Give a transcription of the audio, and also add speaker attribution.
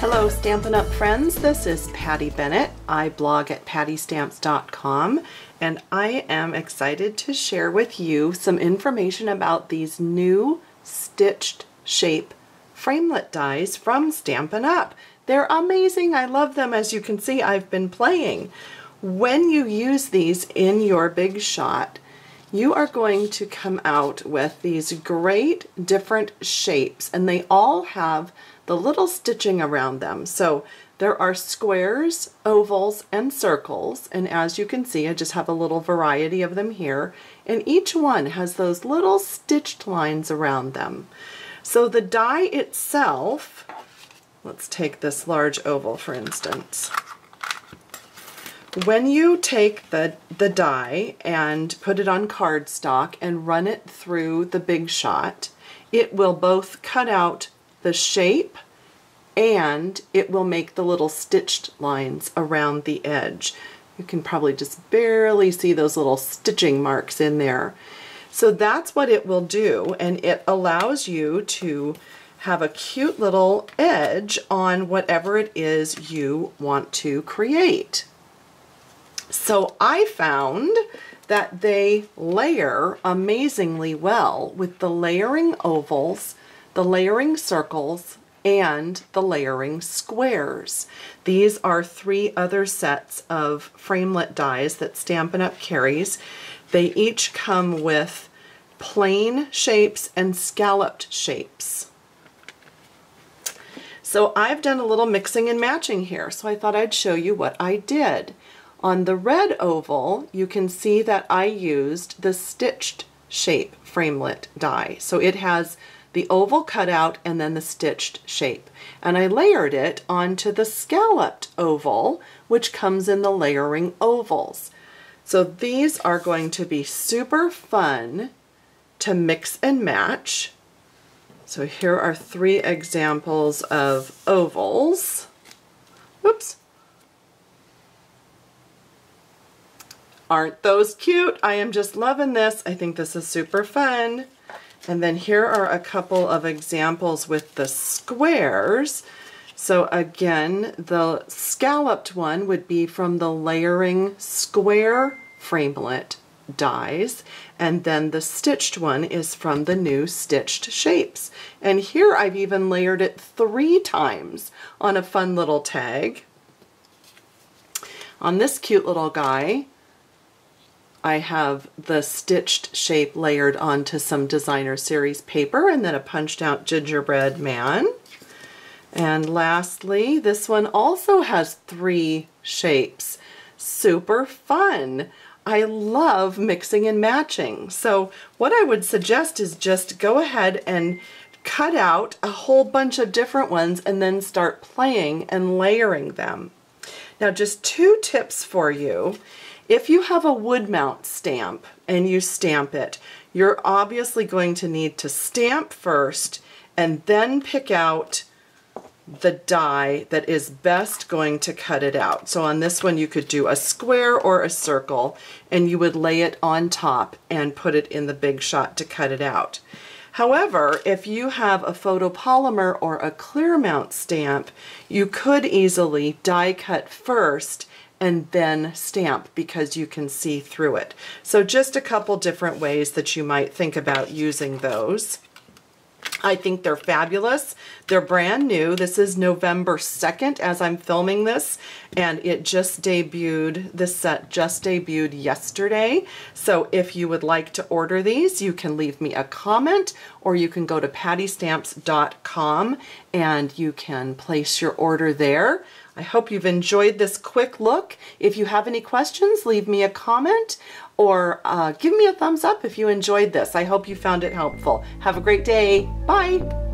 Speaker 1: Hello Stampin' Up! Friends, this is Patty Bennett. I blog at pattystamps.com and I am excited to share with you some information about these new stitched shape framelit dies from Stampin' Up! They're amazing. I love them. As you can see, I've been playing. When you use these in your big shot, you are going to come out with these great different shapes, and they all have the little stitching around them. So there are squares, ovals, and circles, and as you can see, I just have a little variety of them here, and each one has those little stitched lines around them. So the die itself, let's take this large oval for instance. When you take the die and put it on cardstock and run it through the big shot, it will both cut out the shape and it will make the little stitched lines around the edge. You can probably just barely see those little stitching marks in there. So that's what it will do, and it allows you to have a cute little edge on whatever it is you want to create. So I found that they layer amazingly well with the layering ovals, the layering circles, and the layering squares. These are 3 other sets of framelit dies that Stampin' Up! Carries. They each come with plain shapes and scalloped shapes. So I've done a little mixing and matching here, so I thought I'd show you what I did. On the red oval, you can see that I used the stitched shape framelit die. So it has the oval cutout and then the stitched shape. And I layered it onto the scalloped oval, which comes in the layering ovals. So these are going to be super fun to mix and match. So here are 3 examples of ovals. Whoops. Aren't those cute? I am just loving this. I think this is super fun. And then here are a couple of examples with the squares. So again, the scalloped one would be from the layering square framelit dies, and then the stitched one is from the new stitched shapes. And here I've even layered it 3 times on a fun little tag. On this cute little guy, I have the stitched shape layered onto some designer series paper and then a punched out gingerbread man. And lastly, this one also has 3 shapes. Super fun. I love mixing and matching. So what I would suggest is just go ahead and cut out a whole bunch of different ones and then start playing and layering them. Now just 2 tips for you. If you have a wood mount stamp and you stamp it, you're obviously going to need to stamp first and then pick out the die that is best going to cut it out. So on this one you could do a square or a circle and you would lay it on top and put it in the big shot to cut it out. However, if you have a photopolymer or a clear mount stamp, you could easily die cut first and then stamp because you can see through it. So just a couple different ways that you might think about using those. I think they're fabulous. They're brand new. This is November 2nd as I'm filming this, and it just debuted, this set just debuted yesterday. So if you would like to order these, you can leave me a comment or you can go to pattystamps.com and you can place your order there. I hope you've enjoyed this quick look. If you have any questions, leave me a comment or give me a thumbs up if you enjoyed this. I hope you found it helpful. Have a great day. Bye.